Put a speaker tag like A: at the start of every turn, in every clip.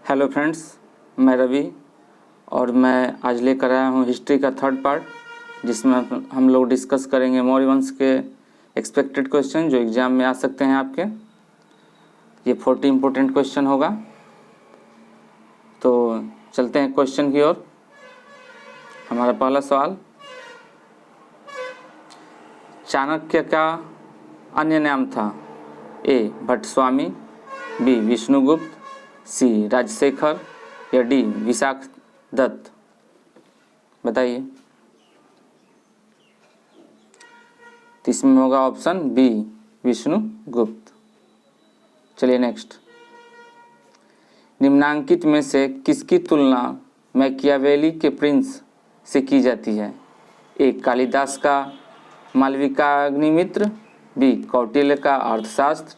A: Hello friends, मैं रवि और मैं आज लेकर आया हूँ हिस्ट्री का थर्ड पार्ट, जिसमें हम लोग डिस्कस करेंगे मौर्य वंश के एक्सपेक्टेड क्वेश्चन जो एग्ज़ाम में आ सकते हैं आपके। ये 40 इम्पोर्टेंट क्वेश्चन होगा। तो चलते हैं क्वेश्चन की ओर। हमारा पहला सवाल, चाणक्य का अन्य नाम था? ए भट्टस्वामी, बी विष्णुगुप्त, सी राजशेखर या डी विशाखदत्त। बताइए। तो इसमें होगा ऑप्शन बी विष्णुगुप्त। चलिए नेक्स्ट, निम्नांकित में से किसकी तुलना मैकियावेली के प्रिंस से की जाती है? ए कालिदास का मालविकाग्निमित्र, बी कौटिल्य का अर्थशास्त्र,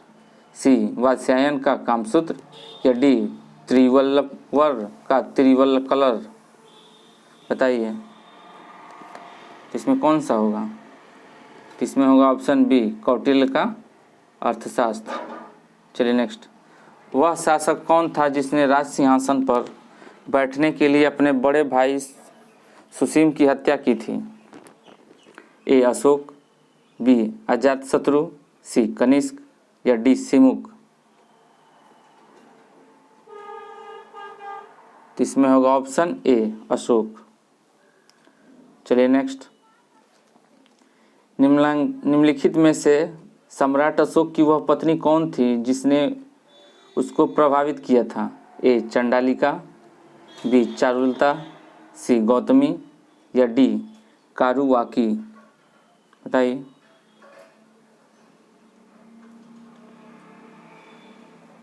A: सी वात्स्यायन का कामसूत्र या डी त्रिवल्लवर का त्रिवल्लकलर। बताइए। तो इसमें कौन सा होगा? तो इसमें होगा ऑप्शन बी कौटिल्य का अर्थशास्त्र। चलिए नेक्स्ट, वह शासक कौन था जिसने राज सिंहासन पर बैठने के लिए अपने बड़े भाई सुसीम की हत्या की थी? ए अशोक, बी अजातशत्रु, सी कनिष्क या डी सिमुक। तो इसमें होगा ऑप्शन ए अशोक। चलिए नेक्स्ट, निम्नलिखित में से सम्राट अशोक की वह पत्नी कौन थी जिसने उसको प्रभावित किया था? ए चंडालिका, बी चारुलता, सी गौतमी या डी कारुवाकी। बताइए।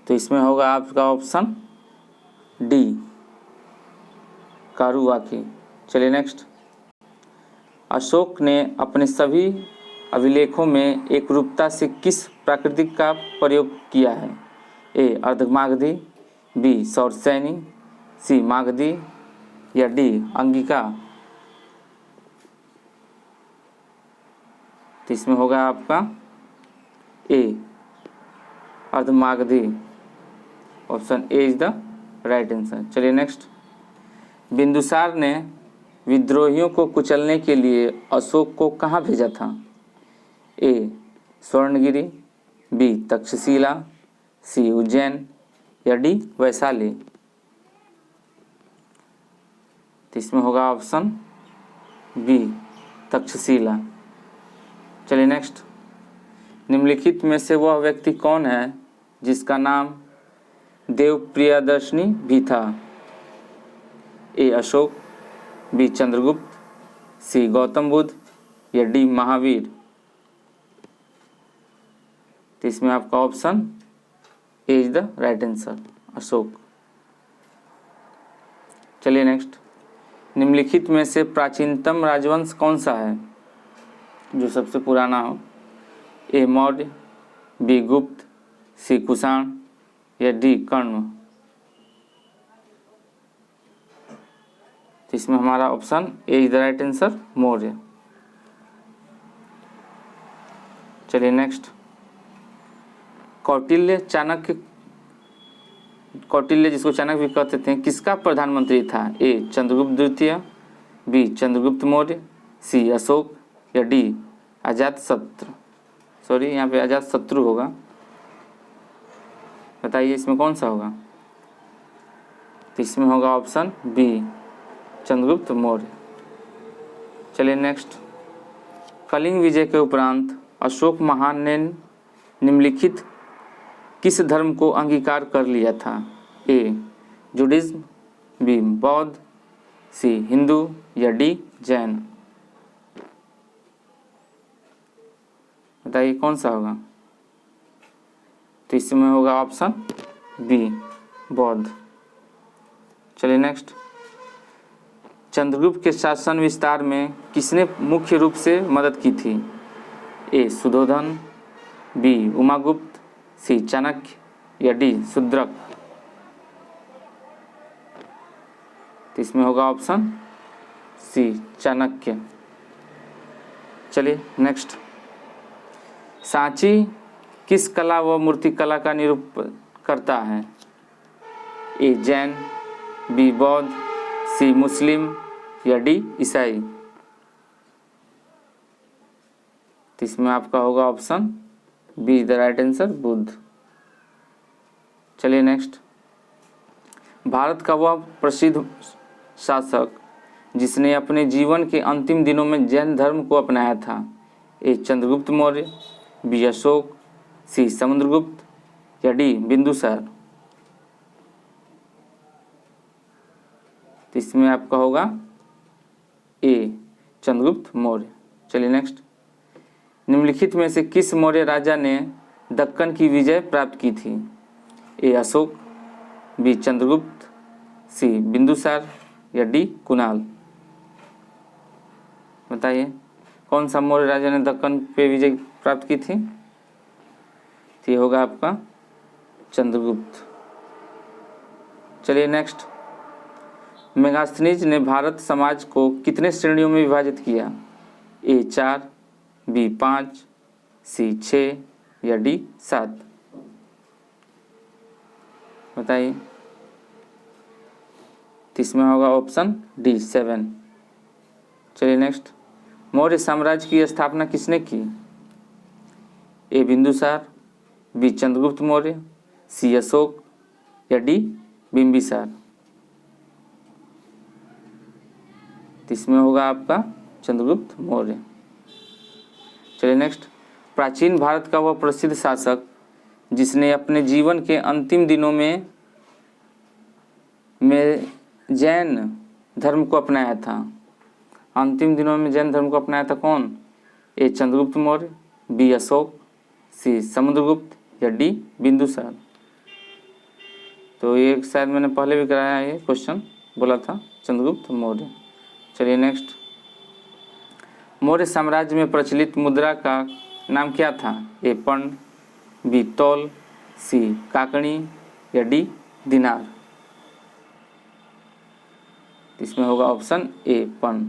A: तो इसमें होगा आपका ऑप्शन डी कारुवाकी। चलिए नेक्स्ट, अशोक ने अपने सभी अभिलेखों में एकरूपता से किस प्राकृतिक का प्रयोग किया है? A Ardhamagadhi, B Sauraseni, C Magadhi या डी अंगिका। तो इसमें होगा आपका A Ardhamagadhi. Option A is the right answer. चलिए नेक्स्ट, बिंदुसार ने विद्रोहियों को कुचलने के लिए अशोक को कहाँ भेजा था? ए स्वर्णगिरी, बी तक्षशिला, सी उज्जैन या डी वैशाली। तो इसमें होगा ऑप्शन बी तक्षशिला। चलिए नेक्स्ट, निम्नलिखित में से वह व्यक्ति कौन है जिसका नाम देवप्रियदर्शनी भी था? ए अशोक, बी चंद्रगुप्त, सी गौतम बुद्ध या डी महावीर। तो इसमें आपका option A is the right answer Ashok. चलिए नेक्स्ट, निम्नलिखित में से प्राचीनतम राजवंश कौन सा है जो सबसे पुराना हो? ए मौर्य, बी गुप्त, सी कुषाण या डी कर्ण। तो इसमें हमारा option A is the right answer Maurya. चलिए नेक्स्ट, कौटिल्य जिसको चाणक्य भी कहते थे, किसका प्रधानमंत्री था? ए चंद्रगुप्त द्वितीय, बी चंद्रगुप्त मौर्य, सी अशोक या डी अजातशत्रु। सॉरी, यहाँ पे अजातशत्रु होगा। बताइए इसमें कौन सा होगा? तो इसमें होगा ऑप्शन बी चंद्रगुप्त मौर्य। चलिए नेक्स्ट, कलिंग विजय के उपरांत अशोक महान ने निम्नलिखित किस धर्म को अंगीकार कर लिया था? ए जुडिज्म, बी बौद्ध, सी हिंदू या डी जैन। बताइए कौन सा होगा? तो इसमें होगा ऑप्शन बी बौद्ध। चलिए नेक्स्ट, चंद्रगुप्त के शासन विस्तार में किसने मुख्य रूप से मदद की थी? ए सुधोधन, बी उमागुप्त, सी चाणक्य या डी शूद्रक। तो इसमें होगा ऑप्शन सी चाणक्य। चलिए नेक्स्ट, सांची किस कला व मूर्तिकला का निरूपण करता है? ए जैन, बी बौद्ध, सी मुस्लिम या डी ईसाई। तो इसमें आपका होगा option be the right answer Buddha. चलिए नेक्स्ट, भारत का वह प्रसिद्ध शासक जिसने अपने जीवन के अंतिम दिनों में जैन धर्म को अपनाया था। ए चंद्रगुप्त मौर्य, बी अशोक, सी समुद्रगुप्त या डी बिंदुसार। तो इसमें आपका होगा ए चंद्रगुप्त मौर्य। चलिए नेक्स्ट, निम्नलिखित में से किस मौर्य राजा ने दक्कन की विजय प्राप्त की थी। ए अशोक, बी चंद्रगुप्त, सी बिंदुसार या डी कुणाल। बताइए कौन सा मौर्य राजा ने दक्कन पे विजय प्राप्त की थी। तो ये होगा आपका चंद्रगुप्त। चलिए नेक्स्ट, मेगास्थनीज ने भारत समाज को कितने श्रेणियों में विभाजित किया। ए 4, बी 5, सी 6 या डी 7। बताइए। तो इसमें होगा ऑप्शन डी 7। चलिए नेक्स्ट, मौर्य साम्राज्य की स्थापना किसने की। ए बिंदुसार, बी चंद्रगुप्त मौर्य, सी अशोक या डी बिंबिसार। तो इसमें होगा आपका चंद्रगुप्त मौर्य। चलिए नेक्स्ट, प्राचीन भारत का वह प्रसिद्ध शासक जिसने अपने जीवन के अंतिम दिनों में जैन धर्म को अपनाया था। अंतिम दिनों में जैन धर्म को अपनाया था कौन। ए चंद्रगुप्त मौर्य, बी अशोक, सी समुद्रगुप्त या डी बिंदुसार। तो ये शायद मैंने पहले भी कराया है, ये क्वेश्चन बोला था चंद्रगुप्त मौर्य। चलिए नेक्स्ट, मौर्य साम्राज्य में प्रचलित मुद्रा का नाम क्या था। ए पर्ण, बी तौल, सी काकणी या डी दिनार। इसमें होगा ऑप्शन ए पर्ण।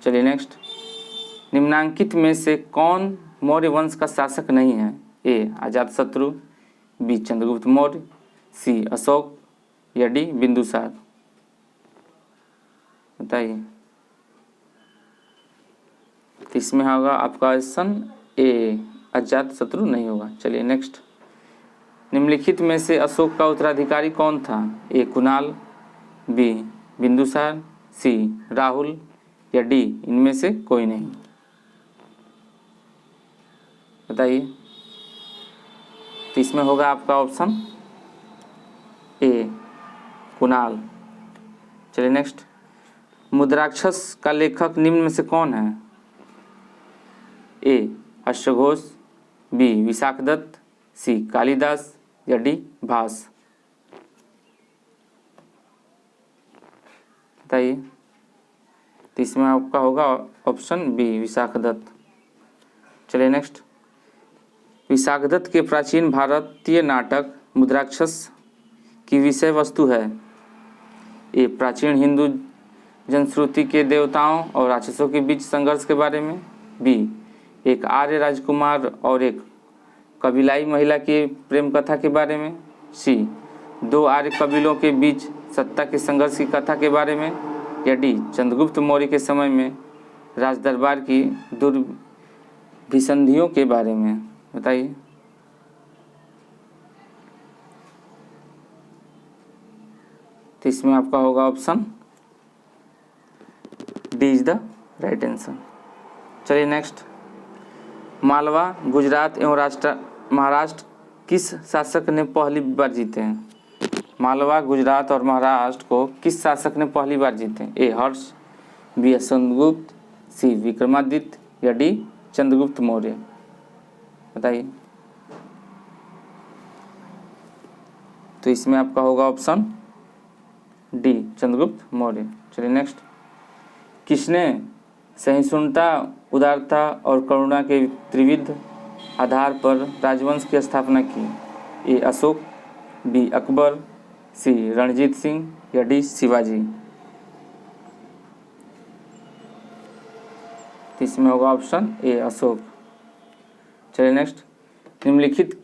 A: चलिए नेक्स्ट, निम्नांकित में से कौन मौर्य वंश का शासक नहीं है। ए अजातशत्रु, बी चंद्रगुप्त मौर्य, सी अशोक या डी बिंदुसार। बताइए। तो इसमें होगा आपका ऑप्शन ए अजातशत्रु नहीं होगा। चलिए नेक्स्ट, निम्नलिखित में से अशोक का उत्तराधिकारी कौन था। ए कुणाल, बी बिंदुसार, सी राहुल या डी इनमें से कोई नहीं। बताइए। तो इसमें होगा आपका ऑप्शन ए कुणाल। चलिए नेक्स्ट, मुद्राक्षस का लेखक निम्न में से कौन है। ए अश्वघोष, बी विशाखदत्त, सी कालिदास या डी भास। बताइए। तो इसमें आपका होगा ऑप्शन बी विशाखदत्त। चलिए नेक्स्ट, विशाखदत्त के प्राचीन भारतीय नाटक मुद्राक्षस की विषय वस्तु है। ए प्राचीन हिंदू जनश्रुति के देवताओं और राक्षसों के बीच संघर्ष के बारे में, बी एक आर्य राजकुमार और एक कबीलाई महिला की प्रेम कथा के बारे में, सी दो आर्य कबीलों के बीच सत्ता के संघर्ष की कथा के बारे में या डी चंद्रगुप्त मौर्य के समय में राजदरबार की दुर्भिसंधियों के बारे में। बताइए। तो इसमें आपका होगा option D is the right answer. चलिए नेक्स्ट, मालवा, गुजरात एवं महाराष्ट्र किस शासक ने पहली बार जीते हैं। मालवा, गुजरात और महाराष्ट्र को किस शासक ने पहली बार जीते हैं। ए हर्ष, बी चंद्रगुप्त, सी विक्रमादित्य या डी चंद्रगुप्त मौर्य। बताइए। तो इसमें आपका होगा ऑप्शन डी चंद्रगुप्त मौर्य। चलिए नेक्स्ट, किसने सहिष्णुता, उदारता और करुणा के त्रिविध आधार पर राजवंश की स्थापना की। ए अशोक, बी अकबर, सी रणजीत सिंह या डी शिवाजी। इसमें होगा ऑप्शन ए अशोक। चलिए नेक्स्ट, निम्नलिखित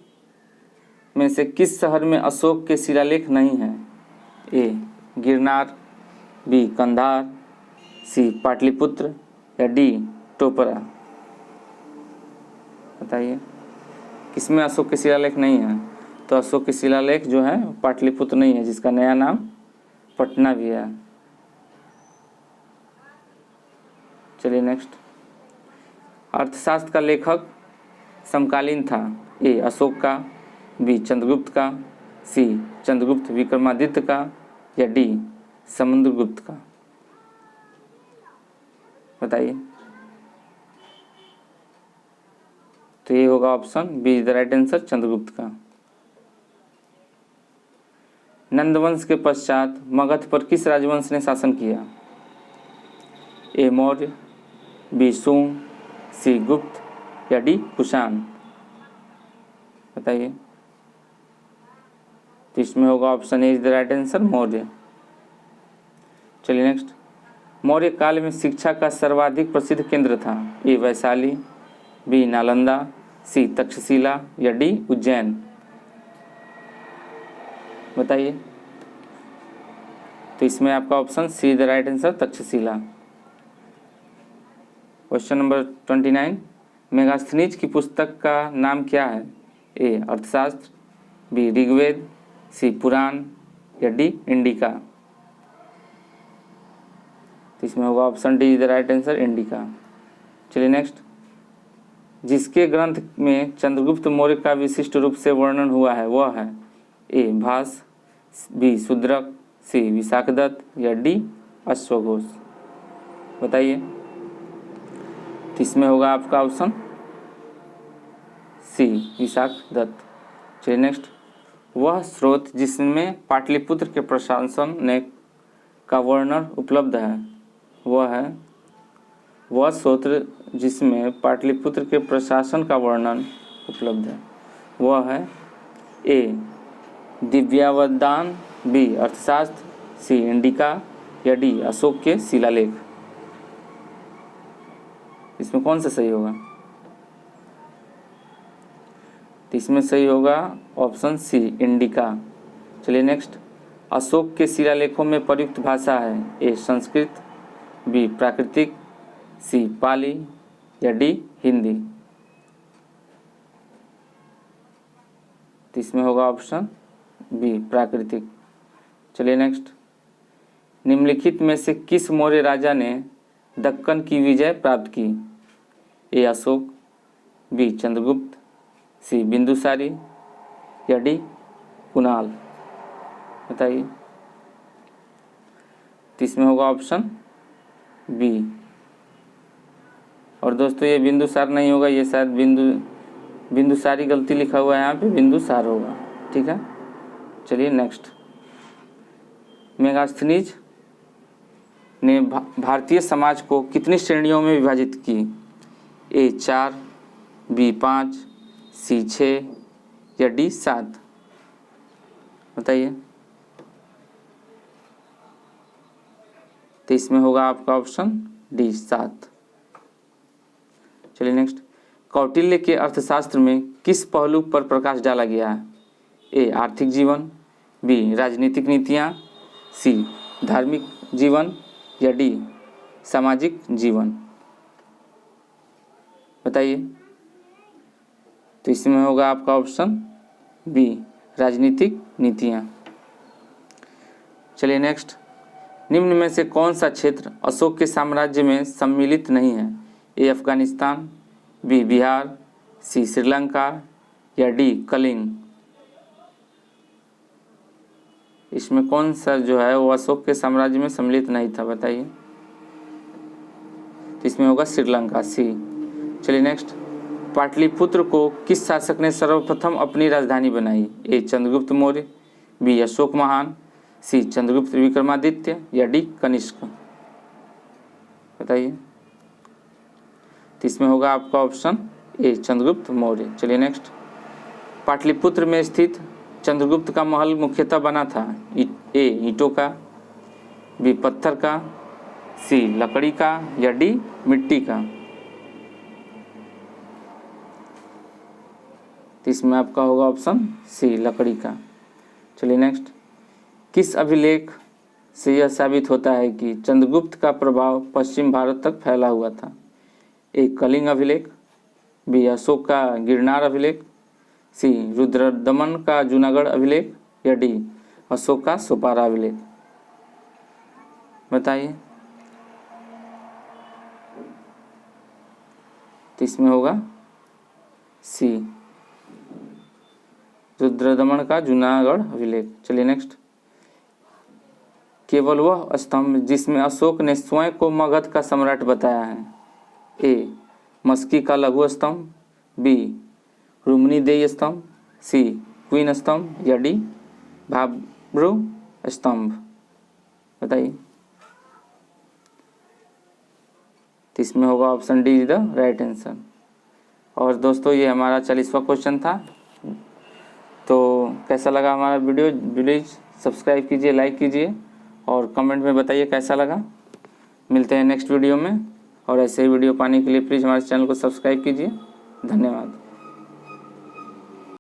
A: में से किस शहर में अशोक के शिलालेख नहीं है? ए गिरनार, बी कंधार, सी पाटलिपुत्र या डी टोपरा। बताइए किसमें अशोक के शिलालेख नहीं है? तो अशोक के शिलालेख जो है पाटलिपुत्र नहीं है, जिसका नया नाम पटना भी है। चलिए नेक्स्ट। अर्थशास्त्र का लेखक समकालीन था? ए अशोक का, बी चंद्रगुप्त का, सी चंद्रगुप्त विक्रमादित्य का या डी समुद्रगुप्त का। बताइए। तो ये होगा option be the right answer, Chandragupta का। नंदवंश के पश्चात मगध पर किस राजवंश ने शासन किया? ए मौर्य, बी सुंग, सी गुप्त या डी कुषाण। बताइए। तो इसमें होगा option A is the right answer, Maurya. चलिए नेक्स्ट। मौर्य काल में शिक्षा का सर्वाधिक प्रसिद्ध केंद्र था? ए वैशाली, बी नालंदा, सी तक्षशिला या डी उज्जैन। बताइए। तो इसमें आपका option see the right answer, Takshashila. Question number 29। Megasthenes की पुस्तक का नाम क्या है? ए अर्थशास्त्र, बी ऋग्वेद, सी पुराण या डी इंडिका। तो इसमें होगा option D the right answer, indica. चलिए नेक्स्ट। जिसके ग्रंथ में चंद्रगुप्त मौर्य का विशिष्ट रूप से वर्णन हुआ है वह है? ए भास, बी शूद्रक, सी विशाखदत्त या डी अश्वघोष। बताइए। तो इसमें होगा आपका ऑप्शन सी विशाखदत्त। चलिए नेक्स्ट। वह स्रोत जिसमें पाटलिपुत्र के प्रशासन ने का वर्णन उपलब्ध है वह है? वह स्रोत जिसमें पाटलिपुत्र के प्रशासन का वर्णन उपलब्ध है वह है? ए दिव्यावदान, बी अर्थशास्त्र, सी इंडिका या डी अशोक के शिलालेख। इसमें कौन सा सही होगा? तो इसमें सही होगा ऑप्शन सी इंडिका। चलिए नेक्स्ट। अशोक के शिलालेखों में प्रयुक्त भाषा है? ए संस्कृत, बी प्राकृतिक, सी पाली या डी हिंदी। तो इसमें होगा ऑप्शन बी प्राकृतिक। चलिए नेक्स्ट। निम्नलिखित में से किस मौर्य राजा ने दक्कन की विजय प्राप्त की? ए अशोक, बी चंद्रगुप्त, सी बिंदुसारी या डी कुणाल। बताइए। तो इसमें होगा ऑप्शन बी। और दोस्तों ये बिंदुसार नहीं होगा, ये शायद बिंदुसारी गलती लिखा हुआ है यहाँ पे, बिंदुसार होगा। ठीक है। चलिए नेक्स्ट। मेगास्थनीज ने भारतीय समाज को कितनी श्रेणियों में विभाजित की? ए 4, बी 5, सी 6 या डी 7। बताइए। तो इसमें होगा आपका ऑप्शन डी 7। चलिए नेक्स्ट। कौटिल्य के अर्थशास्त्र में किस पहलू पर प्रकाश डाला गया है? ए आर्थिक जीवन, बी राजनीतिक नीतियाँ, सी धार्मिक जीवन या डी सामाजिक जीवन। बताइए। तो इसमें होगा आपका ऑप्शन बी राजनीतिक नीतियाँ। चलिए नेक्स्ट। निम्न में से कौन सा क्षेत्र अशोक के साम्राज्य में सम्मिलित नहीं है? ए अफगानिस्तान, बी बिहार, सी श्रीलंका या डी कलिंग। इसमें कौन सा जो है वो अशोक के साम्राज्य में सम्मिलित नहीं था? बताइए। तो इसमें होगा श्रीलंका, सी। चलिए नेक्स्ट। पाटलिपुत्र को किस शासक ने सर्वप्रथम अपनी राजधानी बनाई? ए चंद्रगुप्त मौर्य, बी अशोक महान, सी चंद्रगुप्त विक्रमादित्य या डी कनिष्क। बताइए। तो इसमें होगा आपका ऑप्शन ए चंद्रगुप्त मौर्य। चलिए नेक्स्ट। पाटलिपुत्र में स्थित चंद्रगुप्त का महल मुख्यतः बना था? ए ईंटों का, बी पत्थर का, सी लकड़ी का या डी मिट्टी का। तो इसमें आपका होगा ऑप्शन सी, लकड़ी का। चलिए नेक्स्ट, किस अभिलेख से यह साबित होता है कि चंद्रगुप्त का प्रभाव पश्चिम भारत तक फैला हुआ था? ए, कलिंग अभिलेख, बी, अशोक का गिरनार अभिलेख, सी, रुद्रदमन का जूनागढ़ अभिलेख, या डी, अशोक का सोपारा अभिलेख? बताइए। तो इसमें होगा सी, रुद्रदमन का जूनागढ़ अभिलेख। चलिए नेक्स्ट, केवल वह स्तंभ जिसमें अशोक ने स्वयं को मगध का सम्राट बताया है? ए, मस्की का लघु स्तंभ, बी, रुमनीदेय स्तंभ, सी, क्वीन स्तंभ, या डी, भाब्रू स्तंभ? बताइए। तो इसमें होगा option D is the right answer. और दोस्तों ये हमारा 40वां क्वेश्चन था। तो कैसा लगा हमारा वीडियो? प्लीज़ सब्सक्राइब कीजिए, लाइक कीजिए और कमेंट में बताइए कैसा लगा। मिलते हैं नेक्स्ट वीडियो में, और ऐसे ही वीडियो पाने के लिए प्लीज़ हमारे चैनल को सब्सक्राइब कीजिए। धन्यवाद।